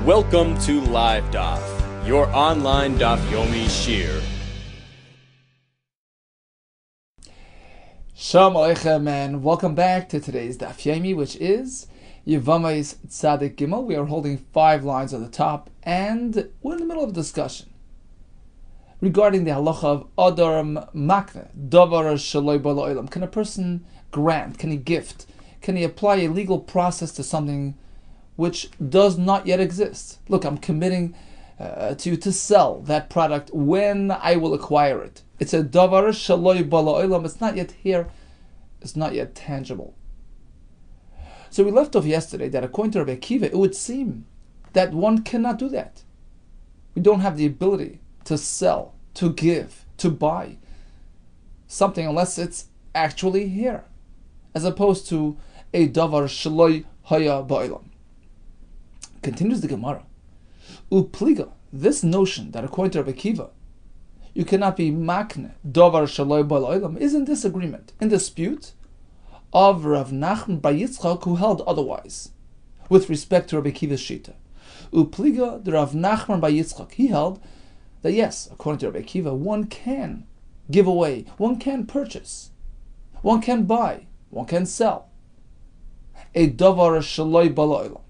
Welcome to Live Daf, your online Daf Yomi Shir. Shalom Aleichem, and welcome back to today's Daf Yomi, which is Yevamos Tzadik Gimel. We are holding 5 lines on the top, and we're in the middle of a discussion regarding the halacha of Adam Makne, Davar Shaloi Bala Olam. Can a person grant, can he gift, can he apply a legal process to something which does not yet exist? Look, I'm committing to sell that product when I will acquire it. It's a davar shaloi bala olam. It's not yet here. It's not yet tangible. So we left off yesterday that according to Rabbi Akiva, it would seem that one cannot do that. We don't have the ability to sell, to give, to buy something unless it's actually here, as opposed to a davar shaloi haya ba'olam. Continues the Gemara. Upliga, this notion that according to Rabbi Akiva, you cannot be makne, davar shaloi bala olam, is in disagreement, in dispute, of Rav Nachman bar Yitzchak, who held otherwise, with respect to Rabbi Akiva's shita. Upliga, the Rav Nachman bar Yitzchak, he held that yes, according to Rabbi Akiva, one can give away, one can purchase, one can buy, one can sell a davar shaloi bala olam.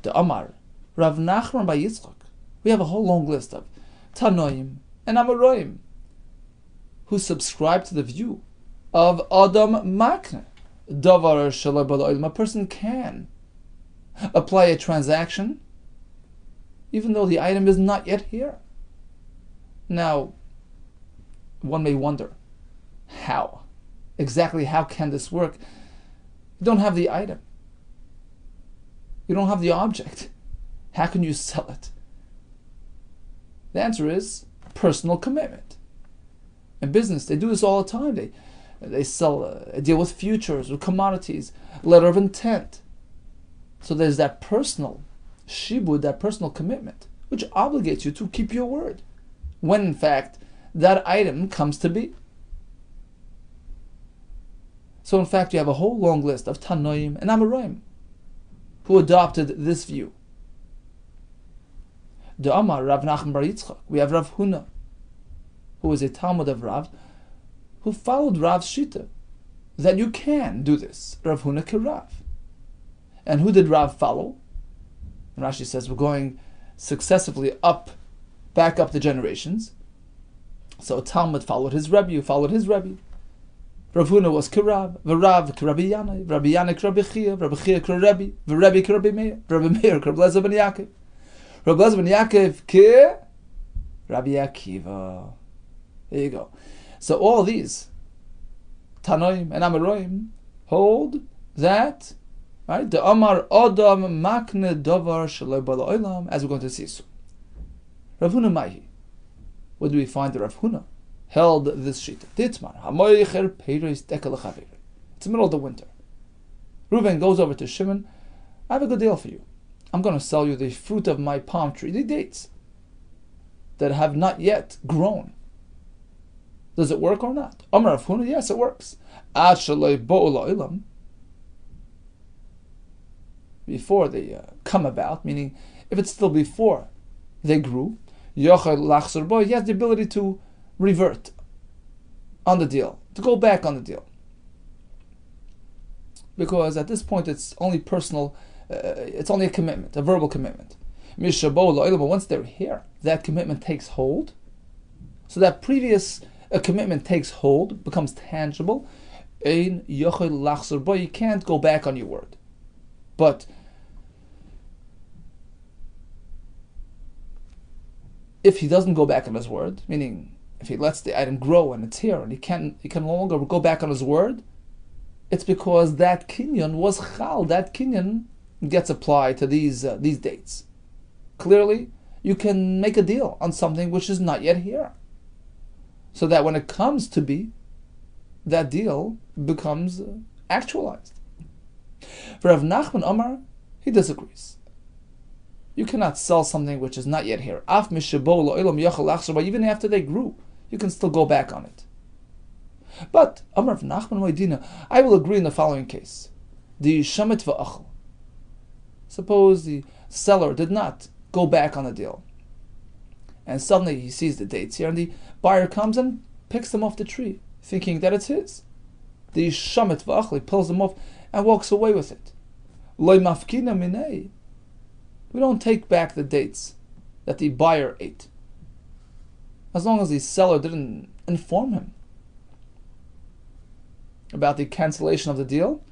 The Amar, Rav Nachman bar Yitzchak. We have a whole long list of Tanoim and Amoraim who subscribe to the view of Adam Makne, Davar Shaloi Bala Olam. A person can apply a transaction even though the item is not yet here. Now, one may wonder, how? Exactly how can this work? You don't have the item. You don't have the object. How can you sell it? The answer is personal commitment. In business, they do this all the time. They sell, deal with futures, with commodities, letter of intent. So there's that personal shibud, that personal commitment, which obligates you to keep your word, when in fact that item comes to be. So in fact, you have a whole long list of Tanoim and Amoraim who adopted this view. The Amar, Rav Nachman bar Yitzchak. We have Rav Huna, who is a Talmud of Rav, who followed Rav's shita, that you can do this. Rav Huna Kirav. And who did Rav follow? And Rashi says we're going successively back up the generations. So Talmud followed his Rebbe, who followed his Rebbe. Rav Huna was Kirav, V'Rav K'Rabbi Yanai, Rabbi Yanai K'Rabbi Chia, Rabbi Chia K'Rabbi, V'Rebbe K'Rabbi Meir, Rabbi Meir K'Rabbi Lezer ben Yaakov, Rabbi Lezer ben Yaakov K' Rabbi Akiva. There you go. So all these Tanoim and Amoraim hold that, right? The Amar Adam Makne Davar Shaloi Bala Olam, as we're going to see soon. Rav Huna Mahi. What do we find the Rav Huna held this shita? It's the middle of the winter. Reuven goes over to Shimon. I have a good deal for you. I'm going to sell you the fruit of my palm tree, the dates that have not yet grown. Does it work or not? Amar Rav Huna, yes, it works. Before they come about, meaning if it's still before they grew, he has the ability to revert on the deal, to go back on the deal. Because at this point it's only personal, it's only a commitment, a verbal commitment. But once they're here, that commitment takes hold. So that previous commitment takes hold, becomes tangible. You can't go back on your word. But if he doesn't go back on his word, meaning if he lets the item grow and it's here and he can no longer go back on his word, it's because that kinyan was chal. That kinyan gets applied to these dates. Clearly, you can make a deal on something which is not yet here, so that when it comes to be, that deal becomes actualized. For Rav Nachman Amar, he disagrees. You cannot sell something which is not yet here. Even after they grew, you can still go back on it. But Amar Rav Nachman Moedina, I will agree in the following case: the shamet va'achal. Suppose the seller did not go back on the deal. And suddenly he sees the dates here, and the buyer comes and picks them off the tree, thinking that it's his. The shamet v'achli pulls them off and walks away with it. Loy mafkina minei. We don't take back the dates that the buyer ate, as long as the seller didn't inform him about the cancellation of the deal.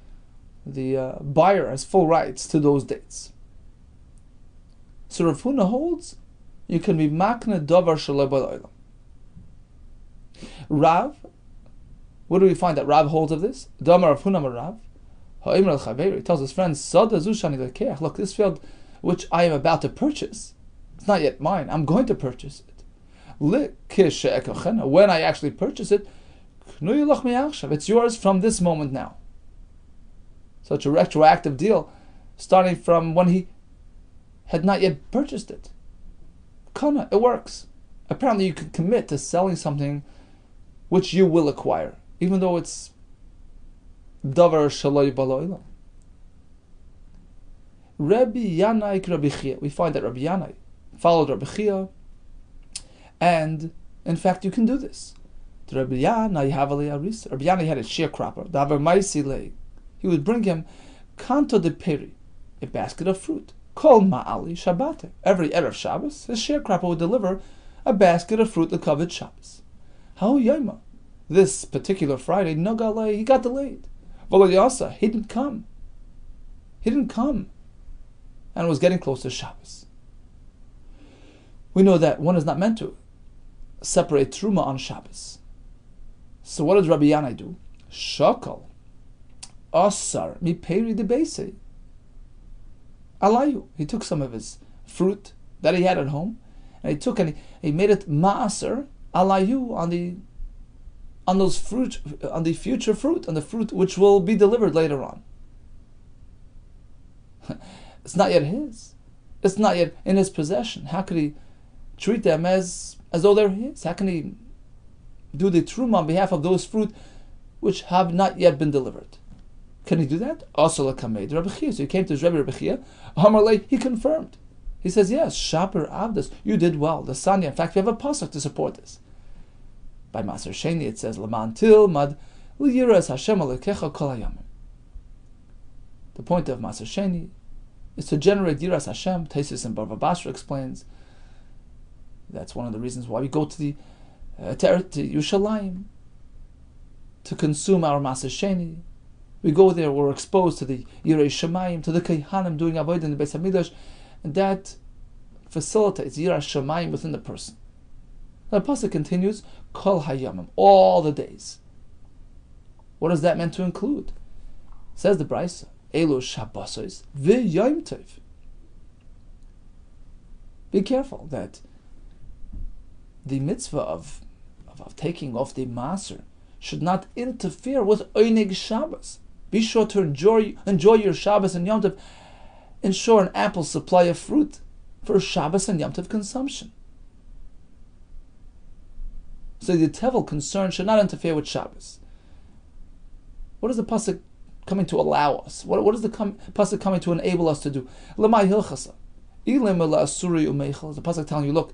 The buyer has full rights to those dates. So Rav Huna holds you can be makna davar shalei b'olam. Rav, where do we find that Rav holds of this? Damar Rav Huna Rav. Ha'imr al Chaveri tells his friends, Sada zushani lekeach. Look, this field which I am about to purchase, it's not yet mine. I'm going to purchase it. When I actually purchase it, it's yours from this moment now. So it's a retroactive deal, starting from when he had not yet purchased it. Kana, it works. Apparently you can commit to selling something which you will acquire, even though it's davar shaloi baloilam. Rabbi Yanai Rabbi Chia. We find that Rabbi Yanai followed Rabbi Chia, and in fact you can do this. Rabbi Yanai had a sharecropper. He would bring him kanto de peri, a basket of fruit. Kol ma'ali Shabbat. Every Erev Shabbos, his sharecropper would deliver a basket of fruit l'kavod Shabbos. How yoma? This particular Friday, he got delayed. V'lo he didn't come. And it was getting close to Shabbos. We know that one is not meant to separate truma on Shabbos. So what does Rabbi Yanai do? Shakal asar mi peri de beise. Alayu. He took some of his fruit that he had at home, and he made it maaser alayu on those fruit, on the future fruit, on the fruit which will be delivered later on. It's not yet his. It's not yet in his possession. How could he treat them as though they're his? How can he do the truma on behalf of those fruit which have not yet been delivered? Can he do that? Also, Rabbi Chia. So he came to his Rabbi Chia. He confirmed. He says, yes, Shaper Avdas, you did well. The Sanya, in fact, we have a pasuk to support this. By Maser Sheni, it says, Laman til mad liyiras Hashem alekecha kol hayamim. The point of Maser Sheni is to generate Yiras Hashem. Taisus and Bava Basra explains that's one of the reasons why we go to the to Yerushalayim to consume our Maser Sheni. We go there, we're exposed to the Yirei Shemayim, to the Keihanim doing Avodah in the Beis HaMikdash, and that facilitates Yiras Shemayim within the person. The pasuk continues, Kol Hayamim, all the days. What is that meant to include? Says the Brisa, Elu Shabbosos v'Yom Tov. Be careful that the mitzvah of taking off the maser should not interfere with Oineg Shabbos. Be sure to enjoy your Shabbos and Yom Tov. Ensure an ample supply of fruit for Shabbos and Yom Tov consumption. So the tevel concern should not interfere with Shabbos. What is the pasuk coming to allow us? What is the pasuk coming to enable us to do? Lamai hilchasa. Ilem ela asuri umeichel. The pasuk telling you, look,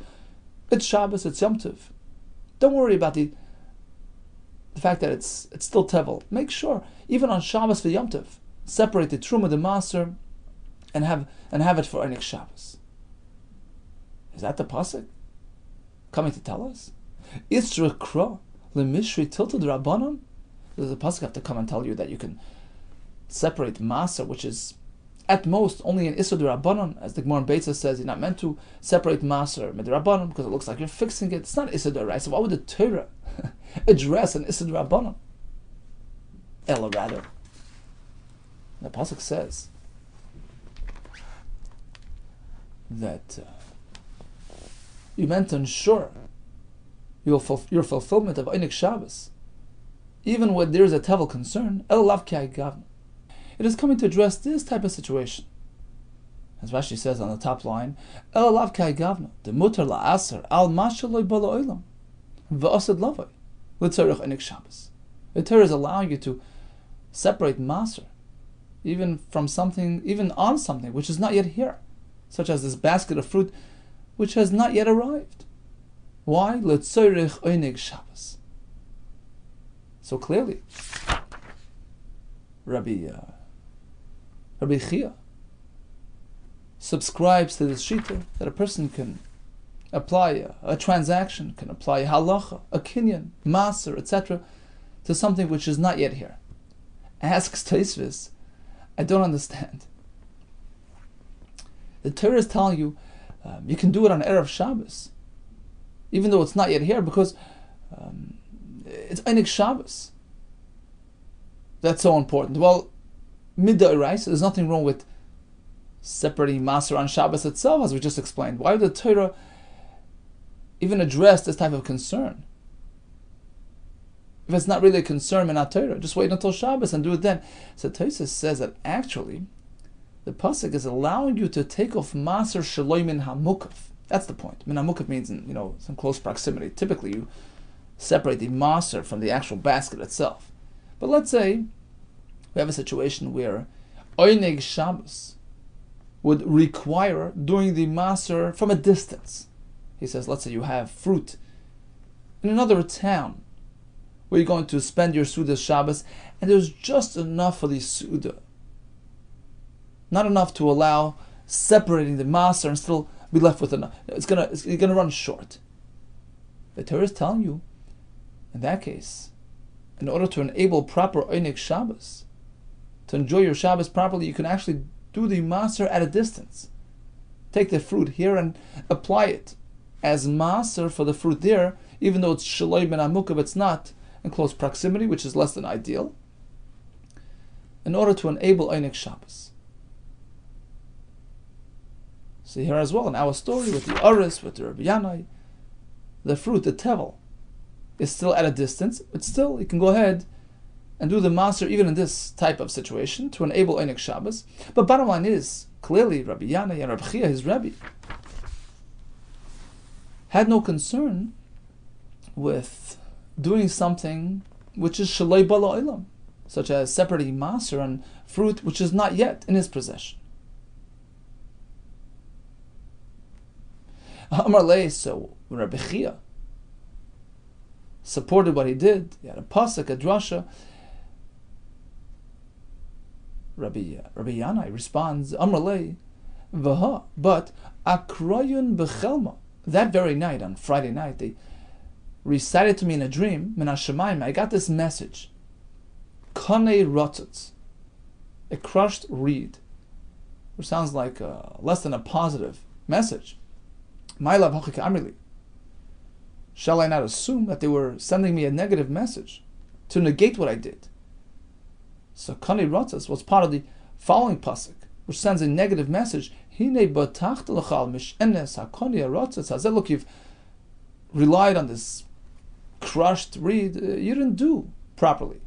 it's Shabbos, it's Yom Tov. Don't worry about the fact that it's still tevel. Make sure, even on Shabbos for Yom Tov, separate the truma, the maser, and have it for Einik Shabbos. Is that the pasuk coming to tell us? Isra kra lemishri tilted rabbanon. Does the pasuk have to come and tell you that you can separate maser, which is at most only an Isra Rabbanon, as the Gemara in BAYT says, you're not meant to separate Maser with Rabbanon because it looks like you're fixing it. It's not Isra, right? So why would the Torah address an Isra Rabbanon? Ella, rather. The pasuk says that you meant to ensure your fulfillment of Einik Shabbos, even when there is a tevel concern. El lav ki gavna. It is coming to address this type of situation. As Rashi says on the top line, El lav kai gavna, the mutar la'aser al mashaloi bala olam, v'asad lavoi, l'tzarech Einik Shabbos. The Torah is allowing you to separate maser, even on something which is not yet here. such as this basket of fruit, which has not yet arrived. Why? L'tzorech oineg Shabbos. So clearly, Rabbi Chia subscribes to this shita that a person can apply a transaction, can apply halacha, a kinyan, maser, etc., to something which is not yet here. Asks Tosfos, I don't understand. The Torah is telling you you can do it on Erev Shabbos, even though it's not yet here, because it's Einik Shabbos. That's so important. Well, Mid'Oraisa, there's nothing wrong with separating Maser on Shabbos itself, as we just explained. Why would the Torah even address this type of concern? If it's not really a concern in our Torah, just wait until Shabbos and do it then. So Tosfos says that actually the pasuk is allowing you to take off Maser Shaloi Min HaMukaf. That's the point. Min HaMukaf means in some close proximity. Typically you separate the Maser from the actual basket itself. But let's say we have a situation where Oineg Shabbos would require doing the Maser from a distance. He says, let's say you have fruit in another town where you're going to spend your Suda Shabbos, and there's just enough for the Suda. Not enough to allow separating the Maser and still be left with enough. You're gonna run short. The Torah is telling you, in that case, in order to enable proper Einik Shabbos, to enjoy your Shabbos properly, you can actually do the Maser at a distance. Take the fruit here and apply it as Maser for the fruit there, even though it's Shaloi Ben Amukav, it's not in close proximity, which is less than ideal, in order to enable Einik Shabbos. So here as well, in our story with the Oris, with the Rabbi Yanai, the fruit, the Tevel, is still at a distance, but still you can go ahead and do the Maser even in this type of situation to enable Einik Shabbos. But bottom line is, clearly Rabbi Yanai and Rabbi Chia, his Rebbe, had no concern with doing something which is Shaloi Bala Olam, such as separating Maser and fruit which is not yet in his possession. Amar Lei, so Rabbi Chia supported what he did. He had a pasuk, a drasha. Rabbi Yanai responds, Amar Lei, Vaha, but Akrayun Bechelma. That very night, on Friday night, they recited to me in a dream, Min HaShamayim, I got this message. Kanei Rotzitz, a crushed reed, which sounds like less than a positive message. My love, Amrili. Shall I not assume that they were sending me a negative message to negate what I did? So Kanei Rotzitz was part of the following pasuk, which sends a negative message. Look, you've relied on this crushed reed. You didn't do properly.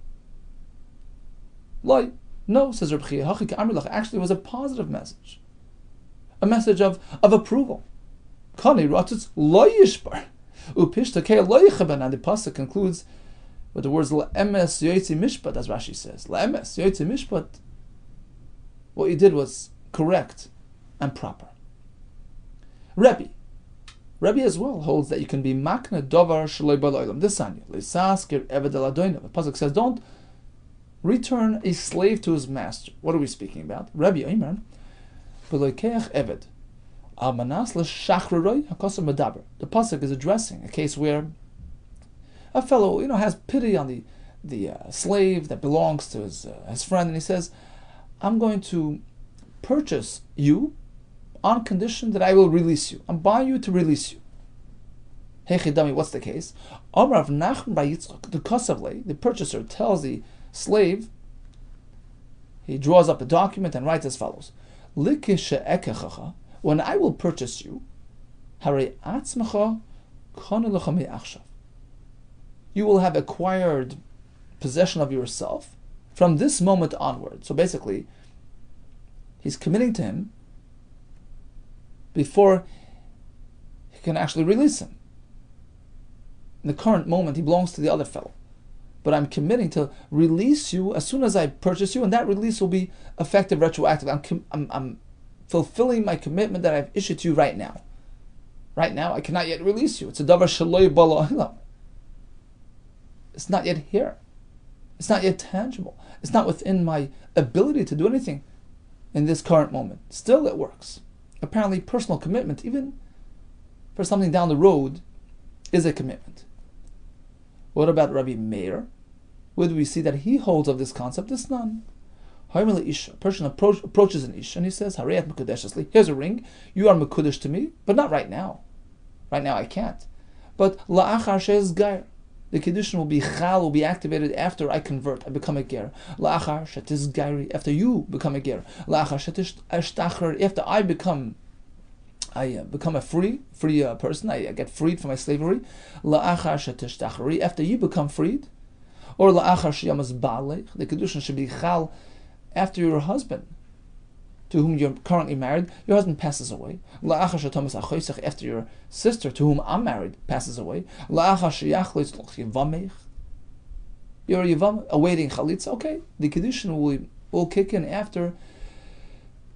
No, says Rabbi Chia. Actually, it was a positive message, a message of approval. And the pasuk concludes with the words "La'emes yoytzi mishpat," as Rashi says. La'emes yoytzi mishpat. What you did was correct and proper. Rabbi as well holds that you can be makna dovar shaloi b'lo'olam. This anya leisaskir eved el adoinav. The pasuk says, don't return a slave to his master. What are we speaking about? Rabbi Omer, b'loikeach eved almanas l'shachroroi hakosar medaber. The pasuk is addressing a case where a fellow, has pity on the slave that belongs to his friend, and he says, I'm going to purchase you on condition that I will release you. I'm buying you to release you. Hey Chidami, what's the case? Amrav Nachman by Yitzchak, the Kosavle, the purchaser tells the slave, he draws up a document and writes as follows: when I will purchase you, you will have acquired possession of yourself from this moment onward. So basically, he's committing to him before he can actually release him. In the current moment, he belongs to the other fellow. But I'm committing to release you as soon as I purchase you, and that release will be effective retroactively. I'm fulfilling my commitment that I've issued to you right now. Right now, I cannot yet release you. It's a davar shaloi bala olam. It's not yet here. It's not yet tangible. It's not within my ability to do anything in this current moment. Still, it works. Apparently, personal commitment, even for something down the road, is a commitment. What about Rabbi Meir? Where do we see that he holds of this concept? This none. A person approaches an ish and he says, here's a ring, you are mekudesh to me, but not right now. Right now I can't. But la'achar she'ez gair. The Kiddushin will be activated after I convert, I become a ger. La'achar shetiz gairi, after you become a ger. La'achar shetish ashtachar, after I become a free person, I get freed from my slavery. La'achar shetish tachari, after you become freed. Or la'achar sheyamas ba'alech, the Kiddushin should be chal after your husband, to whom you're currently married, your husband passes away. La'achar shetomas achoisach, after your sister, to whom I'm married, passes away. La'achar sheyachloitz yevamech, you're a yevam awaiting chalitza. Okay, the Kiddushin will kick in after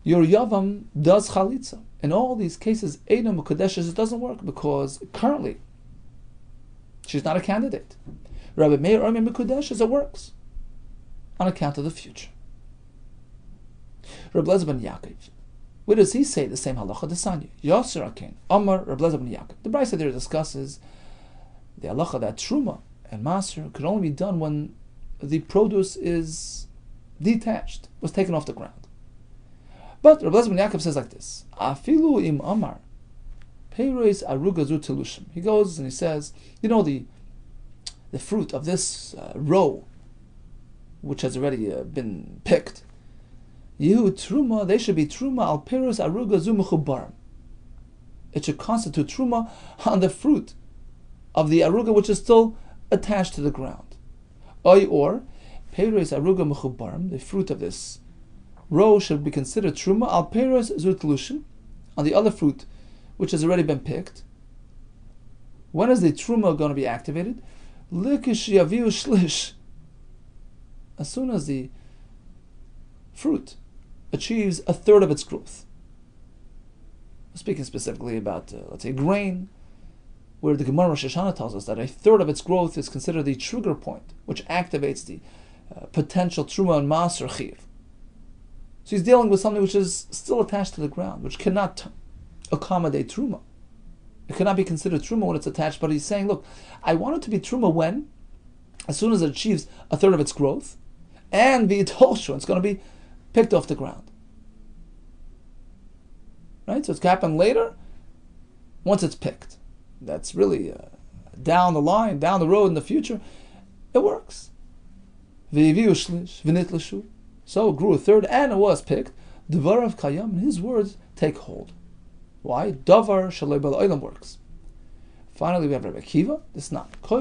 your yavam does chalitza. In all these cases, Eino Mekudeshes, it doesn't work because currently she's not a candidate. Rabbi Meir Omer Mekudeshes, it works on account of the future. Rabbi Lezer ben Yaakov, where does he say the same halacha? The Sanya Yosser Akein Amar Rabbi Lezer ben Yaakov. The Brisa there discusses the halacha that truma and maser could only be done when the produce is detached, was taken off the ground. But Rabbi Lezer ben Yaakov says like this: Afilu im Amar Peiros aruga zu telushim. He goes and he says, the fruit of this row, which has already been picked. Yehu truma, they should be truma al peros aruga zu mechubarim. It should constitute truma on the fruit of the aruga which is still attached to the ground. Or peros aruga mechubarim, the fruit of this row should be considered truma al peros zu telushim, on the other fruit which has already been picked. When is the truma going to be activated? Likish yaviu shlish. As soon as the fruit achieves a third of its growth. Speaking specifically about, let's say, grain, where the Gemara Rosh Hashanah tells us that a third of its growth is considered the trigger point, which activates the potential truma and maser chiv. So he's dealing with something which is still attached to the ground, which cannot accommodate truma. It cannot be considered truma when it's attached, but he's saying, look, I want it to be truma when, as soon as it achieves a third of its growth, and the itolshu, it's going to be picked off the ground. Right? So it's going to happen later, once it's picked. That's really down the line, down the road in the future. It works. So it grew a third, and it was picked. Devarav kayam, his words take hold. Why? Davar shaloi bal olam works. Finally, we have Rabbi Akiva. This is not. So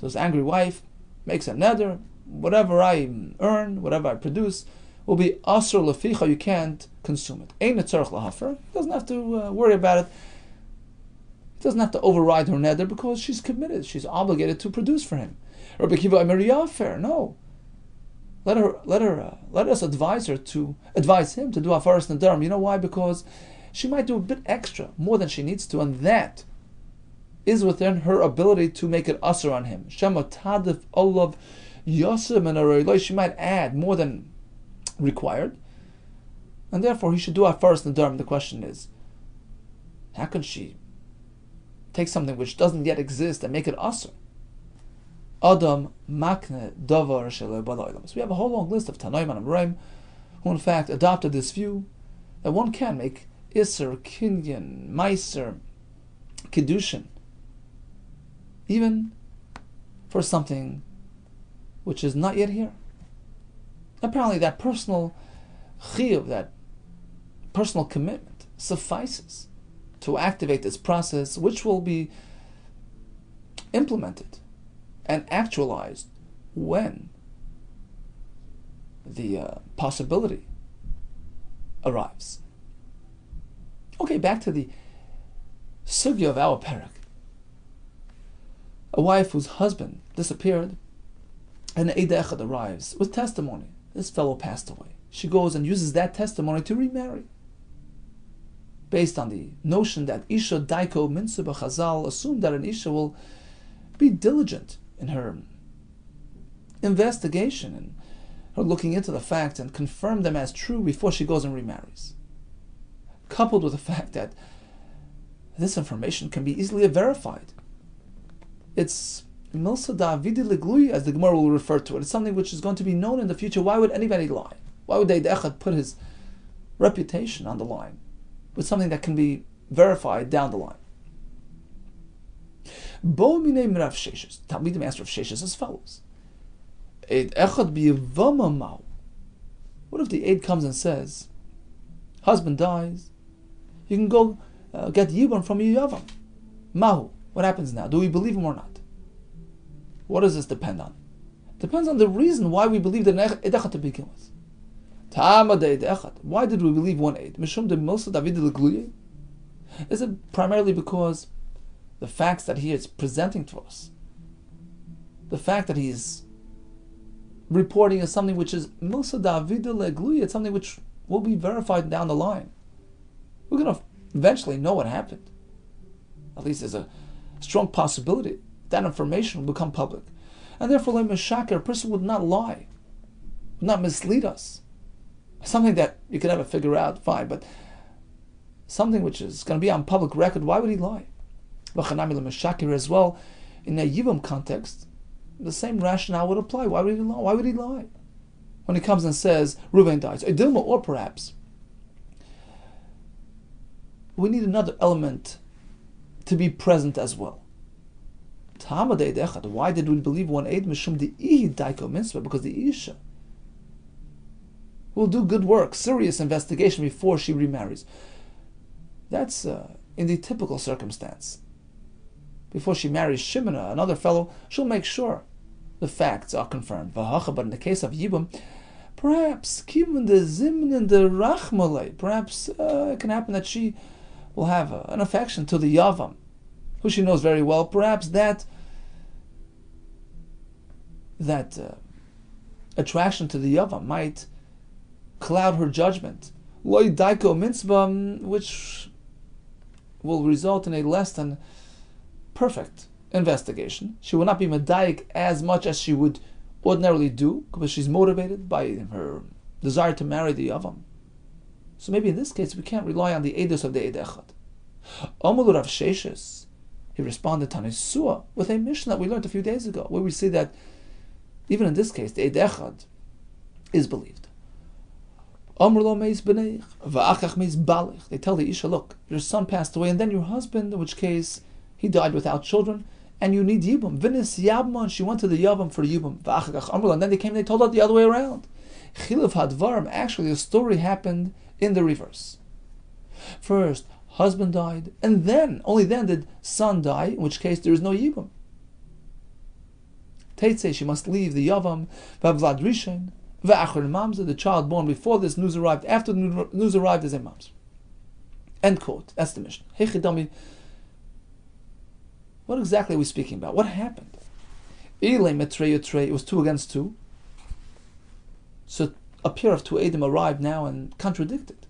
his angry wife makes a neder. Whatever I earn, whatever I produce, will be asur leficha. You can't consume it. Ein tzarich lahafer. He doesn't have to worry about it. He doesn't have to override her neder because she's committed. She's obligated to produce for him. Rabbi Akiva Omer yafer. No. Let us advise him to do afaras nadarim. You know why? Because she might do a bit extra, more than she needs to, and that is within her ability to make it asur on him. Shema tadif olav yosem and aroiloi. She might add more than required, and therefore he should do afaras nadarim. The question is, how can she take something which doesn't yet exist and make it asur? Adam makne davar shelo b'laylam. So we have a whole long list of Tanoim and Amoraim who in fact adopted this view that one can make Isser, Kinyan, Meiser, Kiddushin, even for something which is not yet here. Apparently that personal chiyuv, that personal commitment suffices to activate this process, which will be implemented and actualized when the possibility arrives. Okay, back to the sugya of our parak. A wife whose husband disappeared, and Eid Echad arrives with testimony. This fellow passed away. she goes and uses that testimony to remarry. Based on the notion that Isha Daiko Minsuba Chazal assumed that an Isha will be diligent in her investigation and her looking into the facts and confirm them as true before she goes and remarries. Coupled with the fact that this information can be easily verified. It's Milsa Davidi Legluy, as the Gemara will refer to it. It's something which is going to be known in the future. Why would anybody lie? Why would Eid Echad put his reputation on the line with something that can be verified down the line? Bo Minei Rav Sheshes. Talmidim asked Rav Sheshes as follows: Eid Echad b'Yevamos mau. What if the Eid comes and says, husband dies, you can go get Yibam from your Yavam. Mahu. What happens now? Do we believe him or not? What does this depend on? It depends on the reason why we believe that Eid Echad to begin with. Ta'ama de Eid Echad. Why did we believe one Eid? Mishum de Milsa David Legluye. Is it primarily because the facts that he is presenting to us, the fact that he is reporting is something which is Milsa David Legluye, it's something which will be verified down the line. We're going to eventually know what happened. At least there's a strong possibility that information will become public. And therefore, like Meshakir, a person would not lie, would not mislead us. Something that you could never figure out, fine, but something which is going to be on public record, why would he lie? Meshakir as well, in a Yivam context, the same rationale would apply. Why would he lie? Why would he lie? When he comes and says, Reuven dies, or perhaps, we need another element to be present as well. Why did we believe one Eid? Because the Isha will do good work, serious investigation before she remarries. That's in the typical circumstance. Before she marries Shimon, another fellow, she'll make sure the facts are confirmed. But in the case of Yibam, perhaps even the Zimn and the Rachmalei, perhaps it can happen that she will have an affection to the Yavam, who she knows very well. Perhaps that attraction to the Yavam might cloud her judgment. Loi daiko mitzvah, which will result in a less than perfect investigation. She will not be medayik as much as she would ordinarily do, because she's motivated by her desire to marry the Yavam. So maybe in this case we can't rely on the edus of the Eid Echad. Amul Rav Sheshes, he responded to Nisua with a mission that we learned a few days ago, where we see that even in this case the Eid Echad is believed. Amr lo meis b'neich, v'achach meis balich. They tell the Isha, look, your son passed away, and then your husband, in which case he died without children, and you need Yibam. V'nis Yabman, she went to the Yavam for Yibam. V'achach Amr lo, and then they came and they told her the other way around. Chilav hadvarim, actually the story happened in the reverse. First, husband died, and then, only then did son die, in which case there is no Yibam. Teitze, she must leave the Yavam, v'avlad Rishon, v'achar mamzer, the child born before this news arrived, after the news arrived is a mamzer. End quote. That's the mission. Hey Chidami, what exactly are we speaking about? What happened? It was 2 against 2. So a pair of 2 Edom arrived now and contradicted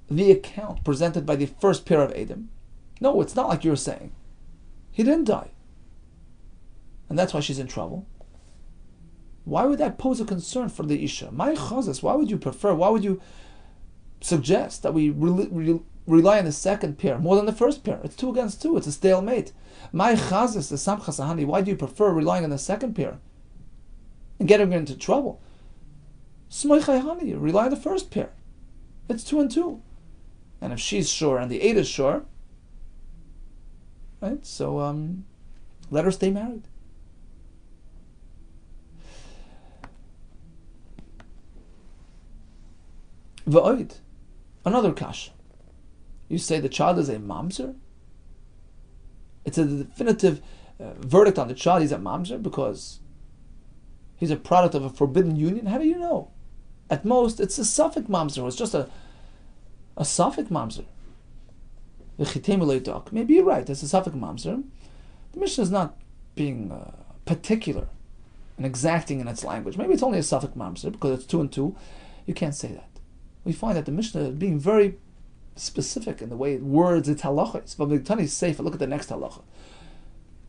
the account presented by the first pair of Edom. No, it's not like you're saying. He didn't die. And that's why she's in trouble. Why would that pose a concern for the Isha? My chazas, why would you suggest that we rely on the second pair more than the first pair? It's 2 against 2, it's a stalemate. My chazas, the Samcha Sahani, why do you prefer relying on the second pair and getting her into trouble? Smoichai Hani, rely on the first pair. It's 2 and 2. And if she's sure and the 8 is sure, right, so let her stay married. V'oid, another kasha. You say the child is a mamzer? It's a definitive verdict on the child. He's a mamzer because he's a product of a forbidden union. How do you know? At most, it's a suffik mamzer. It's just a suffik mamzer. Maybe you're right. It's a suffik mamzer. The Mishnah is not being particular and exacting in its language. Maybe it's only a suffik mamzer because it's 2 and 2. You can't say that. We find that the Mishnah is being very specific in the way it words its halachas. But Tani is safe. Look at the next halacha.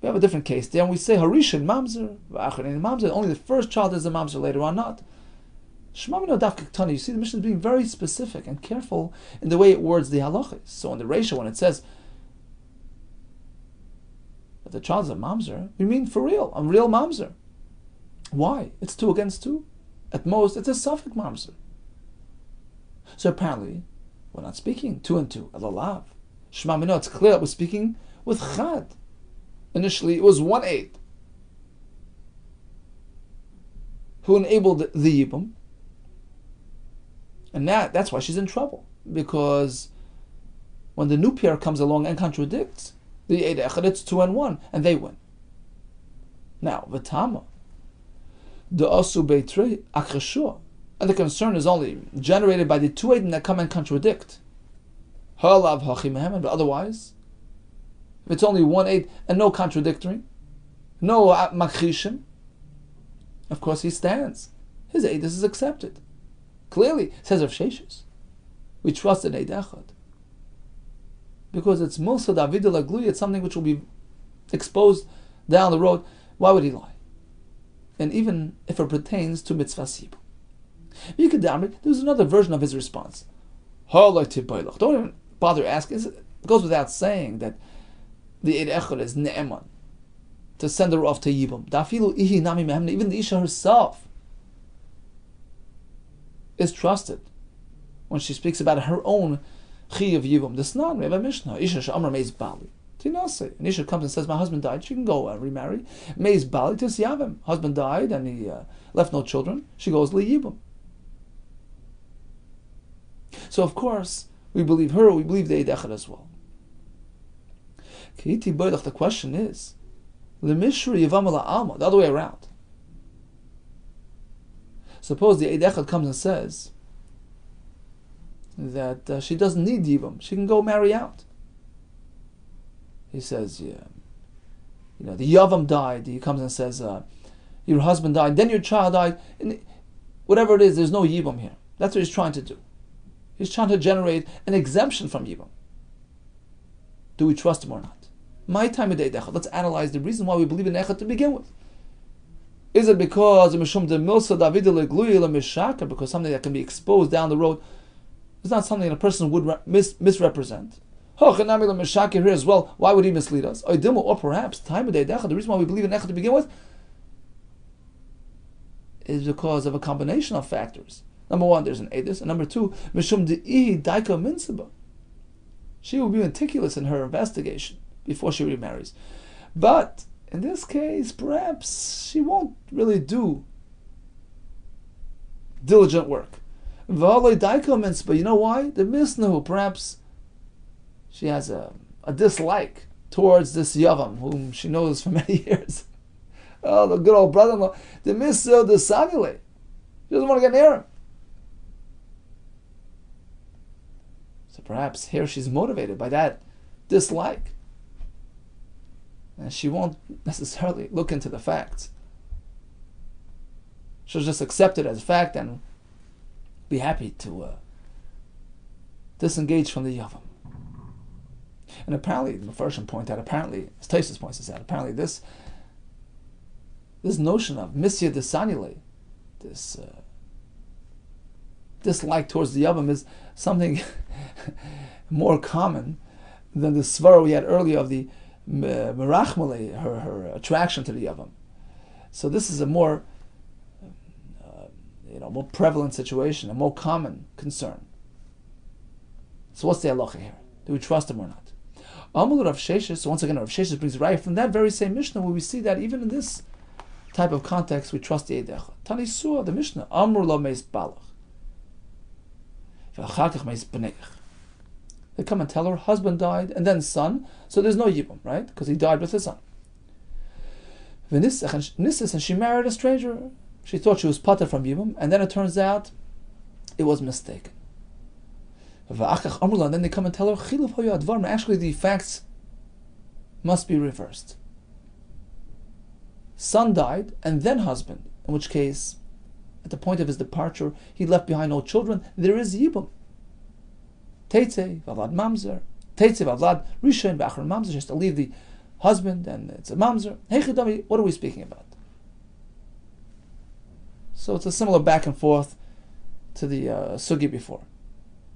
We have a different case there, and we say Harishan Mamzer, V'acharin Mamzer. Only the first child is a Mamzer, later on not. Shmamino Dafka Tani. You see, the Mishnah is being very specific and careful in the way it words the halachas. So in the Reisha, when it says that the child is a Mamzer, we mean for real, a real Mamzer. Why? It's 2 against 2. At most, it's a Suffolk Mamzer. So apparently, we're not speaking 2 and 2, Alalav. Shema Mino, it's clear that we're speaking with Chad. Initially, it was 1/8 who enabled the Yibum. And that's why she's in trouble. Because when the new pair comes along and contradicts the Eid Echad, it's 2 and 1, and they win. Now, V'tama, the Asu Beitrei Akrashua. And the concern is only generated by the 2 Eidim that come and contradict. Halav Hachimehem, but otherwise, if it's only 1/8 and no contradictory, no Makrishim, of course he stands. His Eidus is accepted. Clearly, says Rav Sheshes, we trust in Eid Echad. Because it's Milsa David Lagluy, it's something which will be exposed down the road. Why would he lie? And even if it pertains to Mitzvah Sibum. There's another version of his response. Don't even bother asking. It goes without saying that the Eid Echad is Ne'eman, to send her off to Yibum. Even the Isha herself is trusted when she speaks about her own Chi of Yibum. This not, we have a Mishnah. Isha Sha'amar Meiz Bali. Tinase. An Isha comes and says, my husband died. She can go remarry. Meiz Bali Tis Yavim. Husband died and he left no children. She goes Li Yibum. So of course, we believe her, we believe the Eid Echad as well. The question is, the other way around. Suppose the Eid Echad comes and says that she doesn't need Yibum, she can go marry out. He says, the Yavam died. He comes and says, your husband died, then your child died. And whatever it is, there's no Yibum here. That's what he's trying to do. He's trying to generate an exemption from Yibum. Do we trust him or not? My time of Eid Echad. Let's analyze the reason why we believe in Echad to begin with. Is it because because something that can be exposed down the road is not something that a person would misrepresent? Here as well, why would he mislead us? Or perhaps time of Eid Echad, the reason why we believe in Echad to begin with is because of a combination of factors. Number 1, there's an Edis, and number 2, Mishum De'ihi Daika Minsaba. She will be meticulous in her investigation before she remarries. But in this case, perhaps she won't really do diligent work. V'alei Daika Minsaba. You know why? The Misnahu, perhaps she has a dislike towards this Yavam, whom she knows for many years. Oh, the good old brother-in-law. The Misnahu, the Savile. She doesn't want to get near him. So perhaps here she's motivated by that dislike. And she won't necessarily look into the facts. She'll just accept it as fact and be happy to disengage from the Yavam. And apparently, the Mepharshim point out, as Taisus points this out, apparently this notion of Misya de Sanile, this dislike towards the Yavam, is something more common than the svara we had earlier of the merachmale, her attraction to the Yavam. So this is a more more prevalent situation, a more common concern. So what's the halacha here? Do we trust him or not? Amul Rav Sheshes. So once again, Rav Sheshes brings right from that very same Mishnah where we see that even in this type of context we trust the Eid Echad. Tani Suah, the Mishnah, Amur lo meis balach. They come and tell her husband died and then son, so there's no Yibum, right? Because he died with his son. And she married a stranger. She thought she was pater from Yibum, and then it turns out it was mistaken. And then they come and tell her, actually the facts must be reversed. Son died and then husband, in which case at the point of his departure, he left behind no children, there is Yibum. Teitze, Vavad Mamzer. Teitze, Vavad Rishon, Bachar Mamzer. She has to leave the husband, and it's a Mamzer. Heichidami, what are we speaking about? So it's a similar back and forth to the sugi before.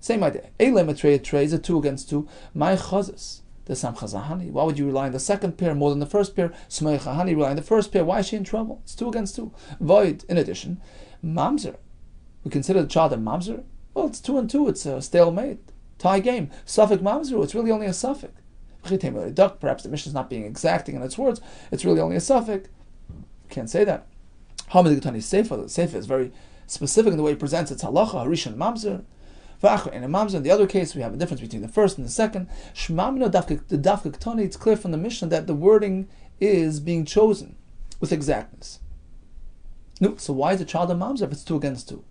Same idea. Eile Matrei Trei is a 2 against 2. My Chazas. The Samchazahani. Why would you rely on the second pair more than the first pair? Smeichahani rely on the first pair. Why is she in trouble? It's 2 against 2. Void, in addition. Mamzer. We consider the child a Mamzer? Well, it's 2 and 2. It's a stalemate. Tie game. Suffix Mamzer. It's really only a suffix. Perhaps the mission is not being exacting in its words. It's really only a suffix. Can't say that. Hamid Gutani Sefer. The Sefer is very specific in the way it presents its halacha. Rishon Mamzer. In a Mamzer, in the other case, we have a difference between the first and the second. Shmamino the Dafka Ktani, it's clear from the Mishnah that the wording is being chosen with exactness. No, so why is the child a Mamzer if it's 2 against 2?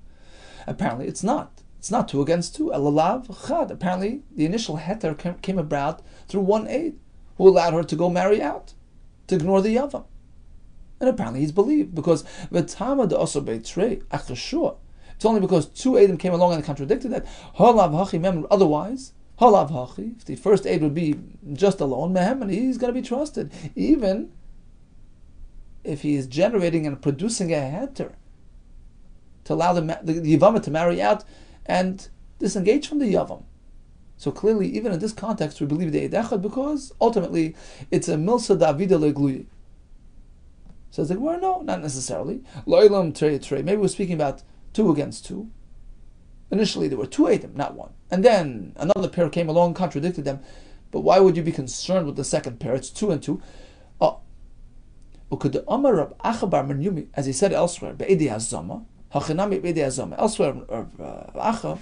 Apparently it's not. It's not 2 against 2. Elalav Chad. Apparently the initial heter came about through one aid who allowed her to go marry out, to ignore the Yavam. And apparently he's believed because V'tama de Oso Beitrei Achashua. It's only because 2 Eidim came along and contradicted that. Halav Hachi Mem. Otherwise, Halav Hachi, if the first Eid would be just alone, Mehem, and he's going to be trusted. Even if he is generating and producing a heter to allow the Yevama to marry out and disengage from the Yavam. So clearly, even in this context, we believe the Eid Echad because ultimately it's a Milsa Davida Legluyi. Says the Gemara, no, not necessarily. Lo'ilam Trei. Maybe we're speaking about 2 against 2. Initially there were 2 Eidim, not 1. And then another pair came along and contradicted them. But why would you be concerned with the second pair? It's 2 and 2. As he said elsewhere, elsewhere Acha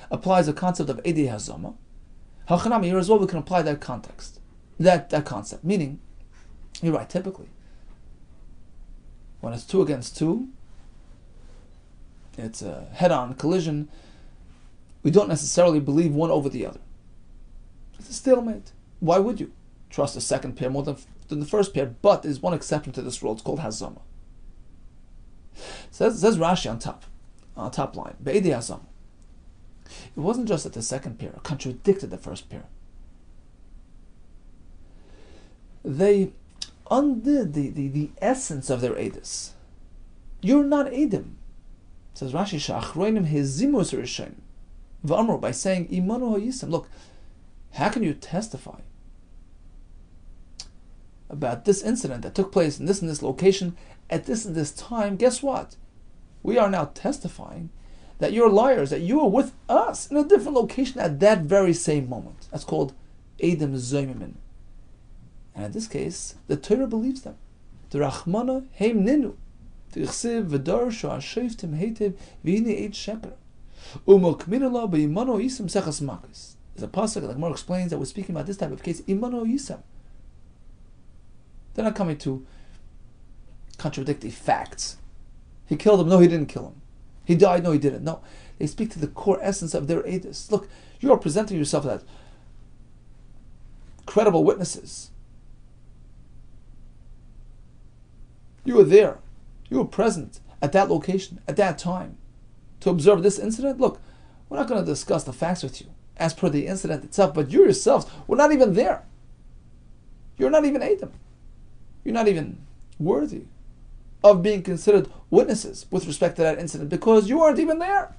applies the concept of Eidei Hazama. Hachanami, here as well we can apply that context, that concept. Meaning, you're right, typically, when it's 2 against 2, it's a head-on collision. We don't necessarily believe one over the other. It's a stalemate. Why would you trust the second pair more than the first pair? But there's one exception to this rule. It's called Hazama. Says Rashi on top line. Be'edi Hazama. It wasn't just that the second pair contradicted the first pair. They undid the essence of their edus. You're not Edim. Says Rashi, Sha'achroinim hezimus rishonim. V'amru, by saying, Imanu ha'yisem. Look, how can you testify about this incident that took place in this location at this and this time? Guess what? We are now testifying that you're liars, that you were with us in a different location at that very same moment. That's called Edim Zoymimin. And in this case, the Torah believes them. The Rachmana heim ninu. T'chsev v'dar sho'ashayvtim heitev v'hine eid sheker. U'mokminala b'imano yisem sechas makis. There's a pasuk that the Gemara explains that we're speaking about this type of case. Imano yisem. They're not coming to contradict the facts. He killed him. No, he didn't kill him. He died. No, he didn't. No. They speak to the core essence of their edus. Look, you are presenting yourself as credible witnesses. You were there. You were present at that location, at that time, to observe this incident. Look, we're not going to discuss the facts with you as per the incident itself, but you yourselves were not even there. You're not even Adam. You're not even worthy of being considered witnesses with respect to that incident because you weren't even there.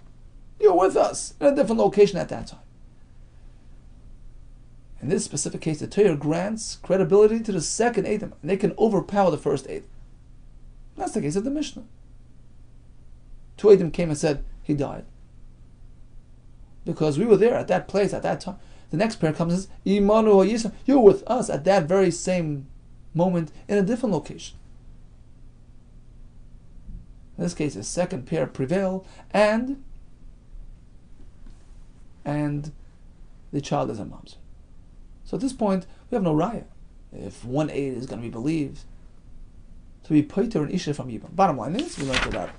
You were with us in a different location at that time. In this specific case, the Torah grants credibility to the second Adam, and they can overpower the first Adam. That's the case of the Mishnah. 2 Adam came and said, he died. Because we were there at that place, at that time. The next pair comes and says, Imanu ha'yisem, you were with us at that very same moment in a different location. In this case, the second pair prevail, and the child is a mamzer. So at this point, we have no raya. If one aid is going to be believed to be poiter and isha from Yibam. Bottom line is, we learned about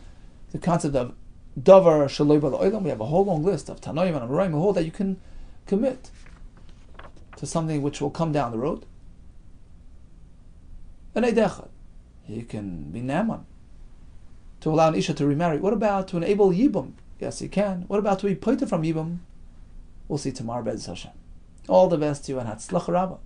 the concept of davar shaloi b'la'olam. We have a whole long list of tanoim and amoraim who hold that you can commit to something which will come down the road. An eid echad. You can be naman to allow an Isha to remarry? What about to enable Yibum? Yes, you can. What about to be poited from Yibum? We'll see tomorrow, Be'ez Hashem. All the best to you and Hatzlach Rabbah.